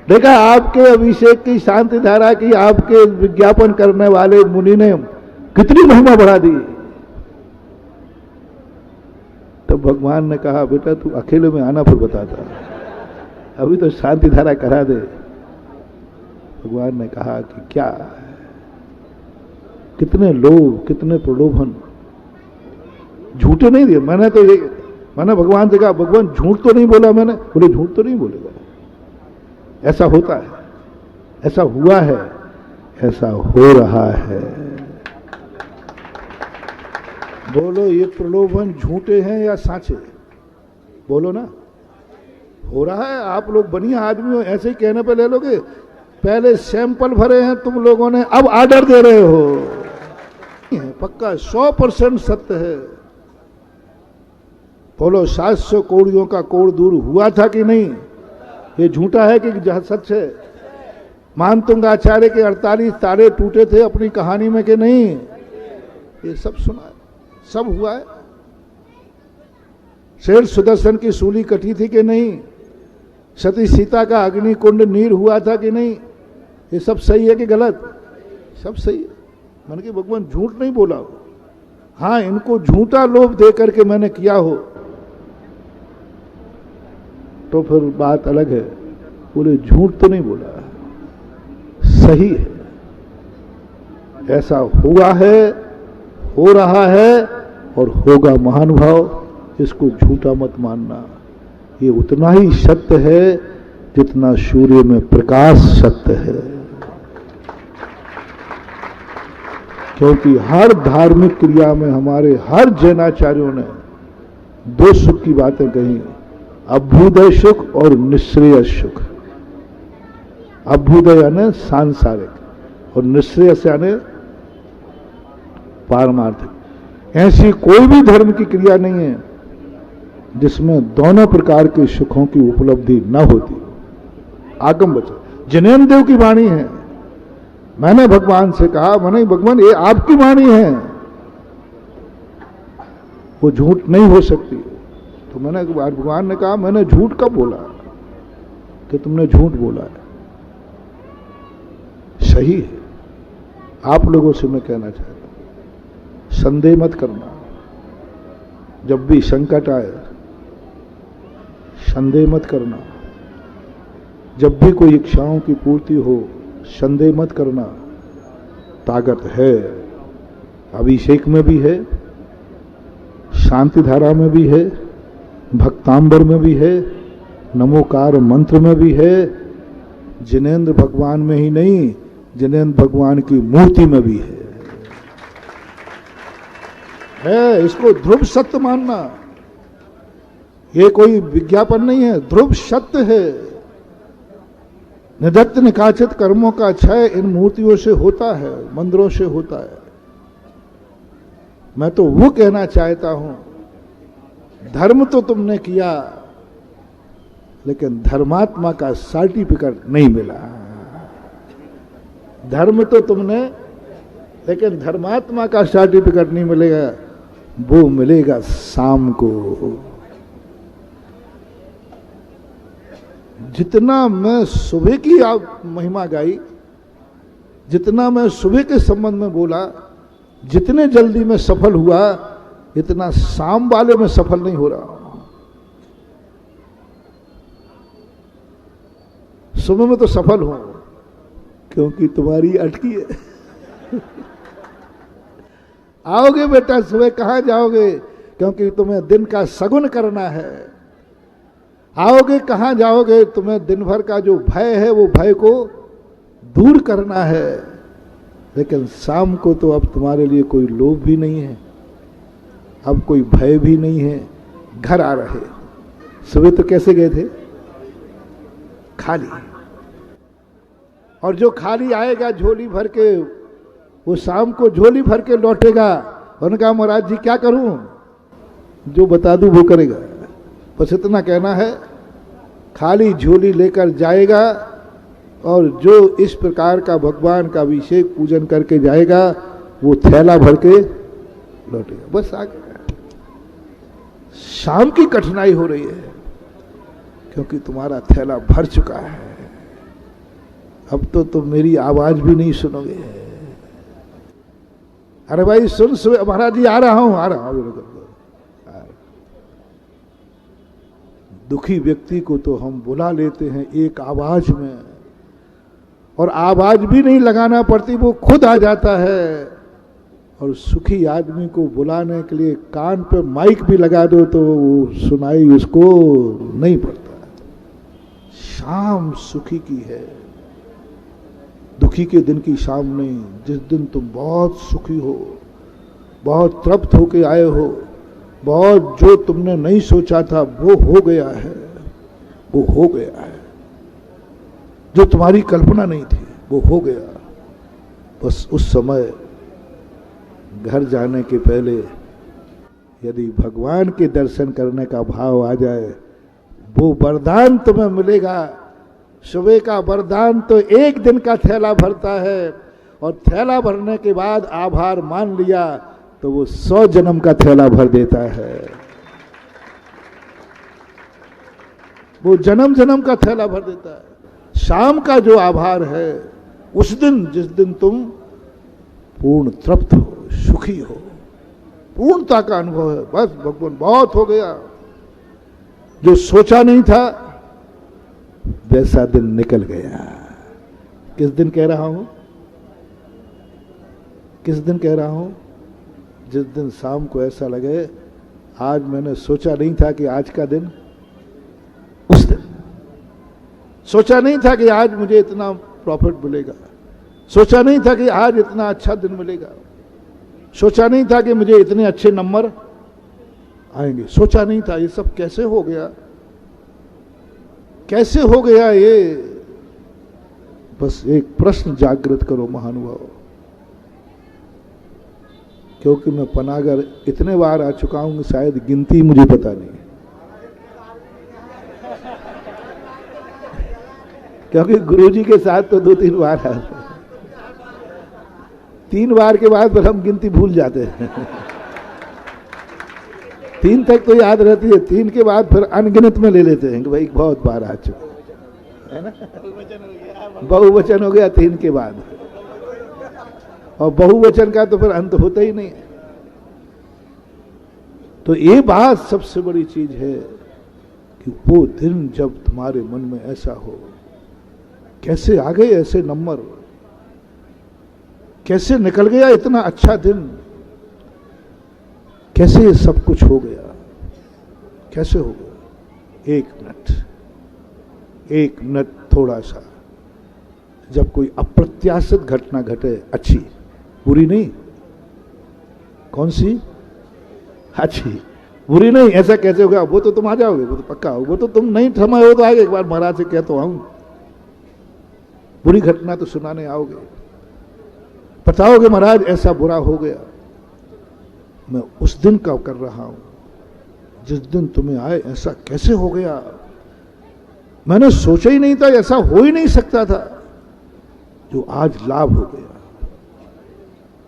B: देखा आपके अभिषेक की शांति धारा की, आपके विज्ञापन करने वाले मुनि ने कितनी महिमा बढ़ा दी। तो भगवान ने कहा, बेटा तू अकेले में आना फिर बताता, अभी तो शांति धारा करा दे। भगवान ने कहा कि क्या, कितने लोग, कितने प्रलोभन, झूठे नहीं दिए। मैंने भगवान से कहा, भगवान झूठ तो नहीं बोला मैंने? बोले झूठ तो नहीं बोलेगा, ऐसा होता है, ऐसा हुआ है, ऐसा हो रहा है। बोलो ये प्रलोभन झूठे हैं या साचे? बोलो ना। हो रहा है। आप लोग बढ़िया आदमी हो, ऐसे ही कहने पे ले लोगे? पहले सैंपल भरे हैं तुम लोगों ने, अब ऑर्डर दे रहे हो। पक्का 100% सत्य है। बोलो 700 कौड़ियों का कोड़ दूर हुआ था कि नहीं? ये झूठा है कि सच है? मानतुंग आचार्य के 48 तारे टूटे थे अपनी कहानी में कि नहीं? ये सब सुना है, सब हुआ है। शेर सुदर्शन की सूली कटी थी कि नहीं? सती सीता का अग्निकुंड नीर हुआ था कि नहीं? ये सब सही है कि गलत? सब सही है। मैंने कि भगवान झूठ नहीं बोला हो। हाँ, इनको झूठा लोभ दे करके मैंने किया हो तो फिर बात अलग है। बोले झूठ तो नहीं बोला, सही है, ऐसा हुआ है, हो रहा है और होगा। महानुभाव, इसको झूठा मत मानना। ये उतना ही सत्य है जितना सूर्य में प्रकाश सत्य है। क्योंकि हर धार्मिक क्रिया में हमारे हर जैनाचार्यों ने 2 सुख की बातें कही, अभ्युदय सुख और निश्रेय सुख। अभ्युदय यानी सांसारिक और निश्रेयस यानी पारमार्थिक। ऐसी कोई भी धर्म की क्रिया नहीं है जिसमें दोनों प्रकार के सुखों की उपलब्धि न होती। आगम वचन जिनेन्द्र देव की वाणी है। मैंने भगवान से कहा, मैंने भगवान ये आपकी वाणी है, वो झूठ नहीं हो सकती। तो मैंने भगवान ने कहा, मैंने झूठ कब बोला कि तुमने झूठ बोला है? सही है। आप लोगों से मैं कहना चाहता हूं, संदेह मत करना। जब भी संकट आए संदेह मत करना। जब भी कोई इच्छाओं की पूर्ति हो संदेह मत करना। ताकत है, अभिषेक में भी है, शांति धारा में भी है, भक्तांबर में भी है, नमोकार मंत्र में भी है, जिनेन्द्र भगवान में ही नहीं, जिनेन्द्र भगवान की मूर्ति में भी है। इसको ध्रुव सत्य मानना। ये कोई विज्ञापन नहीं है, ध्रुव सत्य है। निदत्त निकाचित कर्मों का क्षय इन मूर्तियों से होता है, मंदिरों से होता है। मैं तो वो कहना चाहता हूं, धर्म तो तुमने किया लेकिन धर्मात्मा का सर्टिफिकेट नहीं मिला। धर्म तो तुमने, लेकिन धर्मात्मा का सर्टिफिकेट नहीं मिलेगा, वो मिलेगा शाम को। जितना मैं सुबह की महिमा गाई, जितना मैं सुबह के संबंध में बोला, जितने जल्दी मैं सफल हुआ, इतना शाम वाले में सफल नहीं हो रहा। सुबह में तो सफल हूं क्योंकि तुम्हारी अटकी है। आओगे बेटा सुबह, कहां जाओगे? क्योंकि तुम्हें दिन का सगुन करना है। आओगे कहां जाओगे? तुम्हें दिन भर का जो भय है वो भय को दूर करना है। लेकिन शाम को तो अब तुम्हारे लिए कोई लोभ भी नहीं है, अब कोई भय भी नहीं है, घर आ रहे। सुबह तो कैसे गए थे? खाली। और जो खाली आएगा झोली भर के, वो शाम को झोली भर के लौटेगा। उन्होंने कहा महाराज जी क्या करूं? जो बता दूं वो करेगा। बस इतना कहना है, खाली झोली लेकर जाएगा और जो इस प्रकार का भगवान का अभिषेक पूजन करके जाएगा वो थैला भर के लौटेगा। बस आ गया। शाम की कठिनाई हो रही है क्योंकि तुम्हारा थैला भर चुका है। अब तो तुम मेरी आवाज भी नहीं सुनोगे। अरे भाई सुन, महाराज जी आ रहा हूं, आ रहा हूं। दुखी व्यक्ति को तो हम बुला लेते हैं एक आवाज में, और आवाज भी नहीं लगाना पड़ती, वो खुद आ जाता है। और सुखी आदमी को बुलाने के लिए कान पे माइक भी लगा दो तो सुनाई उसको नहीं पड़ता। शाम सुखी की है, दुखी के दिन की शाम नहीं। जिस दिन तुम बहुत सुखी हो, बहुत तृप्त होके आए हो, बहुत जो तुमने नहीं सोचा था वो हो गया है, वो हो गया है। जो तुम्हारी कल्पना नहीं थी वो हो गया। बस उस समय घर जाने के पहले यदि भगवान के दर्शन करने का भाव आ जाए, वो वरदान तुम्हें मिलेगा। सुबह का वरदान तो एक दिन का थैला भरता है, और थैला भरने के बाद आभार मान लिया तो वो 100 जन्म का थैला भर देता है। वो जन्म जन्म का थैला भर देता है। शाम का जो आभार है, उस दिन जिस दिन तुम पूर्ण तृप्त हो, सुखी हो, पूर्णता का अनुभव है, बस भगवान बहुत हो गया। जो सोचा नहीं था वैसा दिन निकल गया। किस दिन कह रहा हूं? किस दिन कह रहा हूं? जिस दिन शाम को ऐसा लगे आज मैंने सोचा नहीं था कि आज का दिन, उस दिन सोचा नहीं था कि आज मुझे इतना प्रॉफिट मिलेगा, सोचा नहीं था कि आज इतना अच्छा दिन मिलेगा, सोचा नहीं था कि मुझे इतने अच्छे नंबर आएंगे, सोचा नहीं था। ये सब कैसे हो गया? कैसे हो गया ये? बस एक प्रश्न जागृत करो महानुभाव। क्योंकि मैं पनागर इतने बार आ चुका हूं, शायद गिनती मुझे पता नहीं है। क्योंकि गुरुजी के साथ तो 2-3 बार आए, 3 बार के बाद फिर हम गिनती भूल जाते हैं। 3 तक तो याद रहती है, 3 के बाद फिर अनगिनत में ले लेते हैं कि भाई बहुत बार आ चुका है ना। बहुवचन हो गया 3 के बाद, और बहुवचन का तो फिर अंत होता ही नहीं। तो ये बात सबसे बड़ी चीज है कि वो दिन जब तुम्हारे मन में ऐसा हो, कैसे आ गए ऐसे नंबर, कैसे निकल गया इतना अच्छा दिन, कैसे ये सब कुछ हो गया, कैसे हो गया? 1 मिनट थोड़ा सा, जब कोई अप्रत्याशित घटना घटे, अच्छी बुरी नहीं, कौन सी? अच्छी, बुरी नहीं। ऐसा कैसे होगा? वो तो तुम आ जाओगे, वो तो पक्का हो, वो तो तुम नहीं थमाए हो तो आगे। एक बार महाराज से कह तो आऊं, बुरी घटना तो सुनाने आओगे, बताओगे महाराज ऐसा बुरा हो गया। मैं उस दिन का कर रहा हूं जिस दिन तुम्हें आए ऐसा कैसे हो गया, मैंने सोचा ही नहीं था, ऐसा हो ही नहीं सकता था, जो आज लाभ हो गया।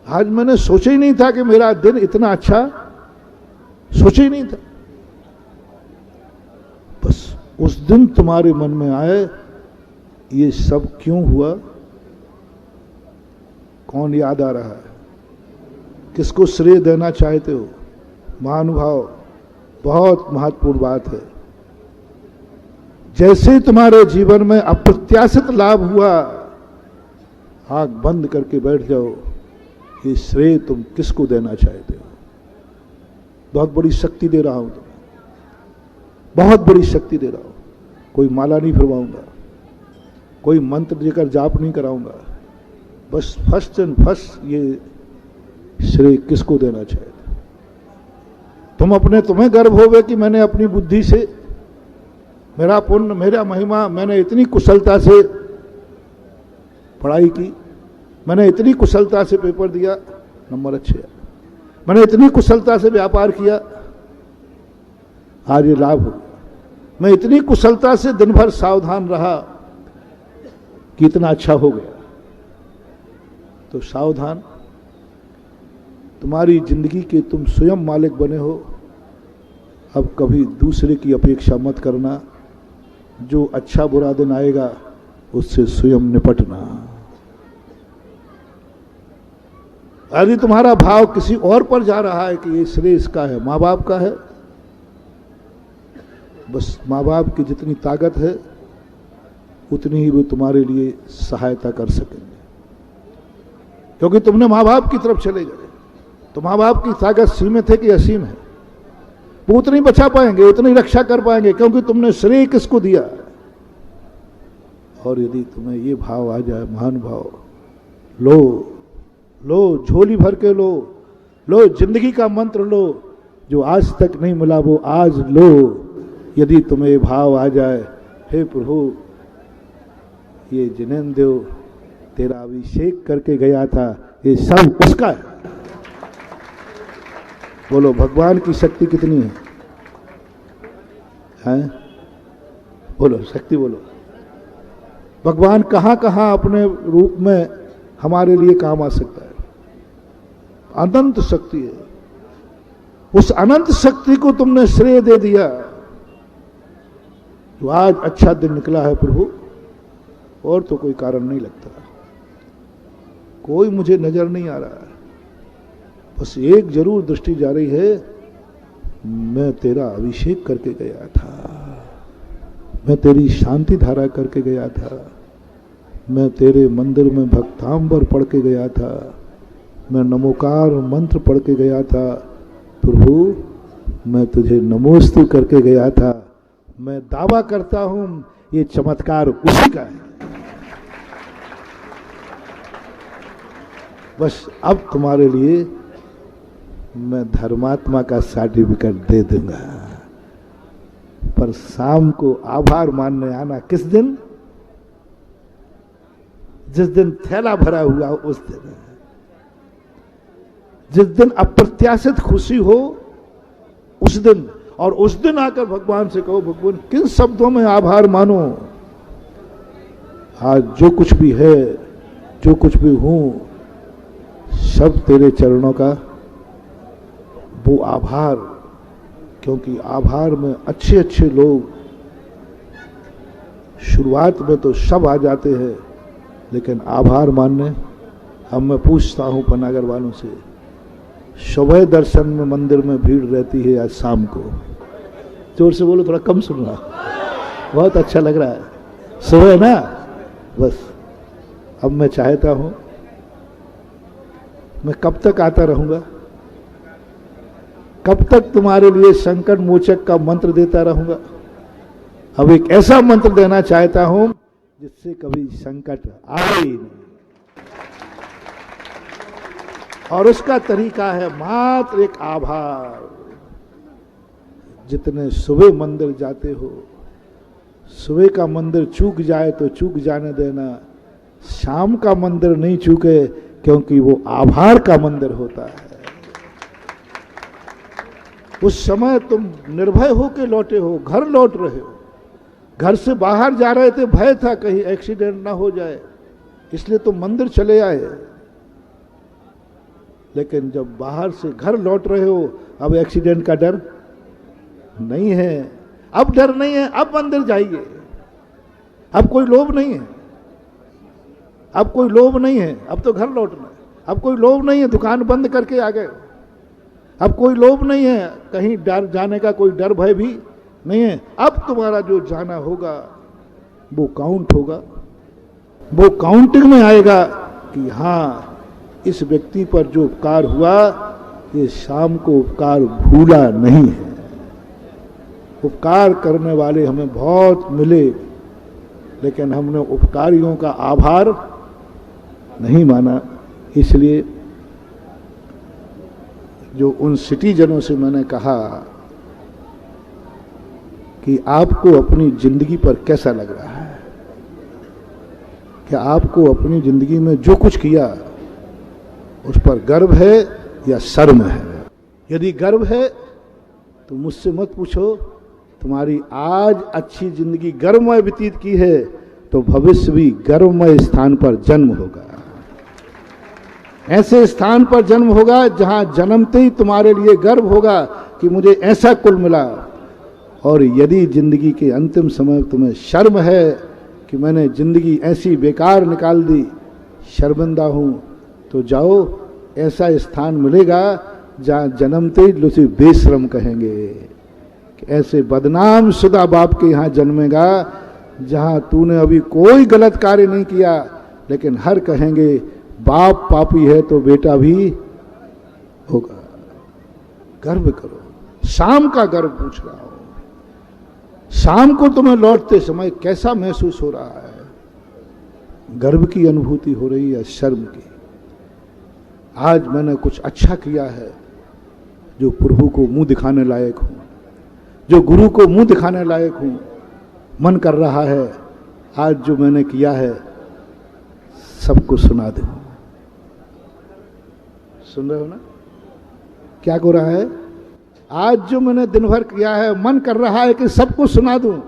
B: आज मैंने सोचा ही नहीं था कि मेरा दिन इतना अच्छा, सोचा ही नहीं था। बस उस दिन तुम्हारे मन में आए ये सब क्यों हुआ, कौन याद आ रहा है? किसको श्रेय देना चाहते हो? महानुभाव, बहुत महत्वपूर्ण बात है। जैसे ही तुम्हारे जीवन में अप्रत्याशित लाभ हुआ, आंख बंद करके बैठ जाओ, ये श्रेय तुम किसको देना चाहते हो? बहुत बड़ी शक्ति दे रहा हूं तुम्हें, बहुत बड़ी शक्ति दे रहा हूं। कोई माला नहीं फिरवाऊंगा, कोई मंत्र देकर जाप नहीं कराऊंगा, बस फर्स्ट एंड फर्स्ट ये श्रेय किसको देना चाहते हो? तुम्हें गर्व होवे कि मैंने अपनी बुद्धि से मेरा पुण्य, मेरा महिमा, मैंने इतनी कुशलता से पढ़ाई की, मैंने इतनी कुशलता से पेपर दिया, नंबर अच्छे, मैंने इतनी कुशलता से व्यापार किया, आज ये लाभ हो, मैं इतनी कुशलता से दिन भर सावधान रहा कि इतना अच्छा हो गया। तो सावधान, तुम्हारी जिंदगी के तुम स्वयं मालिक बने हो। अब कभी दूसरे की अपेक्षा मत करना, जो अच्छा बुरा दिन आएगा उससे स्वयं निपटना। यदि तुम्हारा भाव किसी और पर जा रहा है कि ये श्रेय इसका है, माँ बाप का है, बस माँ बाप की जितनी ताकत है उतनी ही वो तुम्हारे लिए सहायता कर सकेंगे, क्योंकि तुमने माँ बाप की तरफ चले गए। तो माँ बाप की ताकत सीमित है कि असीम है? वो उतनी बचा पाएंगे, उतनी रक्षा कर पाएंगे, क्योंकि तुमने श्रेय किसको दिया। और यदि तुम्हें ये भाव आ जाए, महान भाव, लो लो, झोली भर के लो, लो जिंदगी का मंत्र लो, जो आज तक नहीं मिला वो आज लो। यदि तुम्हें ये भाव आ जाए, हे प्रभु, ये जिनेंद्र देव तेरा अभिषेक करके गया था, ये सब उसका है। बोलो भगवान की शक्ति कितनी है, हैं? बोलो शक्ति, बोलो भगवान कहां कहां अपने रूप में हमारे लिए काम आ सकता है। अनंत शक्ति है। उस अनंत शक्ति को तुमने श्रेय दे दिया। तो आज अच्छा दिन निकला है प्रभु, और तो कोई कारण नहीं लगता, कोई मुझे नजर नहीं आ रहा है, बस एक जरूर दृष्टि जा रही है, मैं तेरा अभिषेक करके गया था, मैं तेरी शांति धारा करके गया था, मैं तेरे मंदिर में भक्तांबर पढ़ के गया था, मैं नमोकार मंत्र पढ़ के गया था प्रभु, मैं तुझे नमोस्तु करके गया था। मैं दावा करता हूं ये चमत्कार उसी का है। बस अब तुम्हारे लिए मैं धर्मात्मा का सर्टिफिकेट दे दूंगा, पर शाम को आभार मानने आना। किस दिन? जिस दिन थैला भरा हुआ उस दिन, जिस दिन अप्रत्याशित खुशी हो उस दिन। और उस दिन आकर भगवान से कहो, भगवान किन शब्दों में आभार मानो, आज जो कुछ भी है, जो कुछ भी हूं, सब तेरे चरणों का वो आभार। क्योंकि आभार में अच्छे अच्छे लोग शुरुआत में तो सब आ जाते हैं, लेकिन आभार मानने, अब मैं पूछता हूं पनागर वालों से, सुबह दर्शन में मंदिर में भीड़ रहती है आज शाम को? जोर से बोलो, थोड़ा कम सुन रहा, बहुत अच्छा लग रहा है। सुबह ना, बस अब मैं चाहता हूं, मैं कब तक आता रहूंगा? कब तक तुम्हारे लिए संकट मोचक का मंत्र देता रहूंगा? अब एक ऐसा मंत्र देना चाहता हूं जिससे कभी संकट आए ही नहीं। और उसका तरीका है मात्र एक आभार। जितने सुबह मंदिर जाते हो, सुबह का मंदिर चूक जाए तो चूक जाने देना, शाम का मंदिर नहीं चूके, क्योंकि वो आभार का मंदिर होता है। उस समय तुम निर्भय होके लौटे हो, घर लौट रहे हो, घर से बाहर जा रहे थे, भय था कहीं एक्सीडेंट ना हो जाए, इसलिए तुम मंदिर चले आए। लेकिन जब बाहर से घर लौट रहे हो, अब एक्सीडेंट का डर नहीं है, अब डर नहीं है, अब मंदिर जाइए। अब कोई लोभ नहीं है, अब कोई लोभ नहीं है, अब तो घर लौटना है। अब कोई लोभ नहीं है, दुकान बंद करके आ गए। अब कोई लोभ नहीं है, कहीं डर जाने का कोई डर भय भी नहीं है। अब तुम्हारा जो जाना होगा वो काउंट होगा, वो काउंटिंग में आएगा कि हाँ, इस व्यक्ति पर जो उपकार हुआ, ये शाम को उपकार भूला नहीं है। उपकार करने वाले हमें बहुत मिले, लेकिन हमने उपकारियों का आभार नहीं माना। इसलिए जो उन सिटीजनों से मैंने कहा कि आपको अपनी जिंदगी पर कैसा लग रहा है, क्या आपको अपनी जिंदगी में जो कुछ किया उस पर गर्व है या शर्म है। यदि गर्व है तो मुझसे मत पूछो, तुम्हारी आज अच्छी जिंदगी गर्वमय व्यतीत की है तो भविष्य भी गर्वमय स्थान पर जन्म होगा। ऐसे स्थान पर जन्म होगा जहां जन्मते ही तुम्हारे लिए गर्व होगा कि मुझे ऐसा कुल मिला। और यदि जिंदगी के अंतिम समय तुम्हें शर्म है कि मैंने जिंदगी ऐसी बेकार निकाल दी, शर्मिंदा हूं, तो जाओ, ऐसा स्थान मिलेगा जहां जन्मते ही उसे बेशरम कहेंगे कि ऐसे बदनाम शुदा बाप के यहां जन्मेगा जहां तूने अभी कोई गलत कार्य नहीं किया, लेकिन हर कहेंगे बाप पापी है तो बेटा भी होगा। गर्व करो। शाम का गर्व पूछ रहा हो, शाम को तुम्हें लौटते समय कैसा महसूस हो रहा है? गर्व की अनुभूति हो रही है, शर्म की? आज मैंने कुछ अच्छा किया है जो प्रभु को मुंह दिखाने लायक हूं, जो गुरु को मुंह दिखाने लायक हूं। मन कर रहा है आज जो मैंने किया है सबको सुना दूं। सुन रहे हो ना क्या हो रहा है? आज जो मैंने दिन भर किया है मन कर रहा है कि सबको सुना दूं।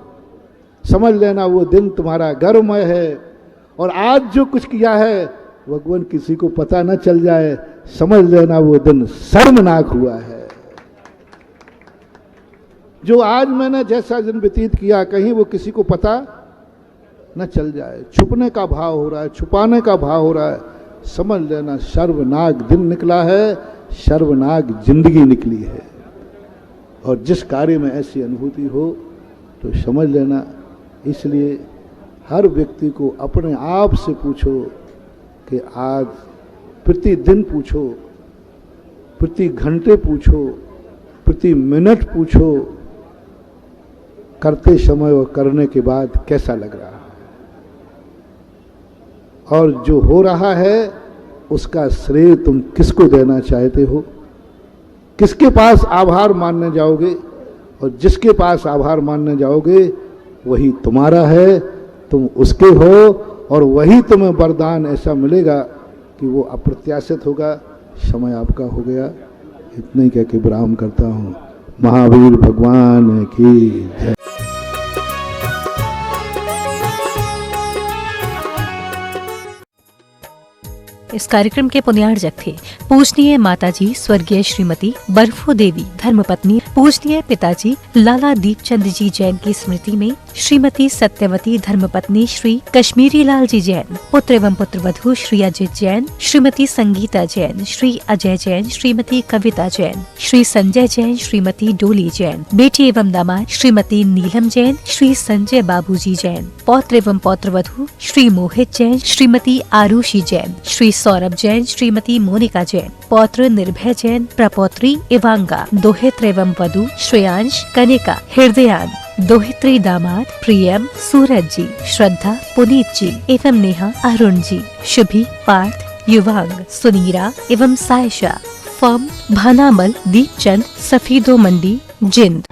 B: समझ लेना वो दिन तुम्हारा गर्वमय है। और आज जो कुछ किया है भगवान किसी को पता न चल जाए, समझ लेना वो दिन शर्मनाक हुआ है। जो आज मैंने जैसा दिन व्यतीत किया कहीं वो किसी को पता न चल जाए, छुपने का भाव हो रहा है, छुपाने का भाव हो रहा है, समझ लेना शर्मनाक दिन निकला है, शर्मनाक जिंदगी निकली है। और जिस कार्य में ऐसी अनुभूति हो तो समझ लेना, इसलिए हर व्यक्ति को अपने आप से पूछो कि आज प्रतिदिन पूछो, प्रति घंटे पूछो, प्रति मिनट पूछो, करते समय और करने के बाद कैसा लग रहा है। और जो हो रहा है उसका श्रेय तुम किसको देना चाहते हो, किसके पास आभार मानने जाओगे? और जिसके पास आभार मानने जाओगे वही तुम्हारा है, तुम उसके हो, और वही तुम्हें वरदान ऐसा मिलेगा कि वो अप्रत्याशित होगा। समय आपका हो गया, इतना ही कह के विराम करता हूँ। महावीर भगवान की जय।
A: इस कार्यक्रम के पुण्यार्जक थे पूजनीय माताजी स्वर्गीय श्रीमती बर्फो देवी धर्मपत्नी पूजनीय पिताजी लाला दीपचंद जी जैन की स्मृति में श्रीमती सत्यवती धर्मपत्नी श्री कश्मीरी लाल जी जैन, पुत्र एवं पुत्रवधू श्री अजित जैन, श्रीमती संगीता जैन, श्री अजय जैन, श्रीमती कविता जैन, श्री संजय जैन, श्रीमती डोली जैन, बेटी एवं दामाद श्रीमती नीलम जैन, श्री संजय बाबूजी जैन, पौत्र एवं पौत्रवधू श्री मोहित जैन, श्रीमती आरुषि जैन, श्री सौरभ जैन, श्रीमती मोनिका जैन, पौत्र निर्भय जैन, प्रपौत्री इवांगा, दोहित्र एवं वधू श्रेयांश कनिका हृदयान, दोहित्री दामाद प्रियम सूरज जी, श्रद्धा पुनीत जी एवं नेहा अरुण जी, शुभी पार्थ युवांग सुनीरा एवं सायशा, फर्म भानामल दीपचंद सफीदो मंडी जिंद।